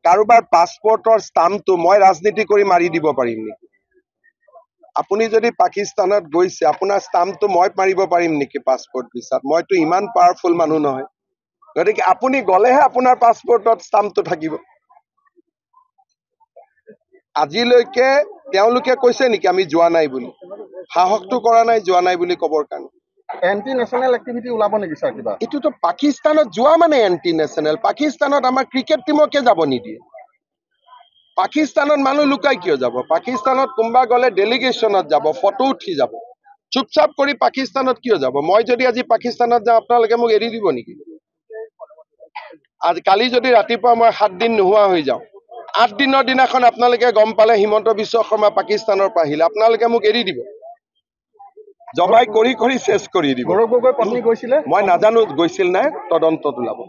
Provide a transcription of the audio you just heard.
কাৰোবাৰ পাছপৰ্টৰ ষ্টাম্পটো মই ৰাজনীতি কৰি মাৰি দিব পাৰিম নেকি? আপুনি যদি পাকিস্তানত গৈছে আপোনাৰ ষ্টাম্পটো মই মাৰিব পাৰিম নেকি পাছপৰ্ট ভিছাত? মইতো ইমান পাৱাৰফুল মানুহ নহয়। গতিকে আপুনি গ'লেহে আপোনাৰ পাছপৰ্টত ষ্টাম্পটো থাকিব। আজিলৈকে তেওঁলোকে কৈছে নেকি আমি যোৱা নাই বুলি? সাহসটো কৰা নাই যোৱা নাই বুলি ক'বৰ কাৰণে। এন্টি নেশ্যনেল এক্টিভিটি ওলাব নেকি ছাৰ কিবা? এইটোতো পাকিস্তানত যোৱা মানে এন্টি নেশ্যনেল। পাকিস্তানত আমাৰ ক্ৰিকেট টিমকে যাব নিদিয়ে। পাকিস্তানত মানুহ লুকাই কিয় যাব? পাকিস্তানত কোনোবা গ'লে ডেলিগেশ্যনত যাব, ফটো উঠি যাব। চুপচাপ কৰি পাকিস্তানত কিয় যাব? মই যদি আজি পাকিস্তানত যাওঁ আপোনালোকে মোক এৰি দিব নেকি? আজি কালি যদি ৰাতিপুৱা মই 7 দিন নোহোৱা হৈ যাওঁ, 8 দিনৰ দিনাখন আপোনালোকে গম পালে হিমন্ত বিশ্ব শৰ্মা পাকিস্তানৰ পৰা আহিলে, আপোনালোকে মোক এৰি দিব? জবাই কৰি চেছ কৰি দিব। গৌৰৱ গগৈ পত্নী গৈছিলে? মই নাজানো গৈছিল নাই, তদন্তত ওলাব।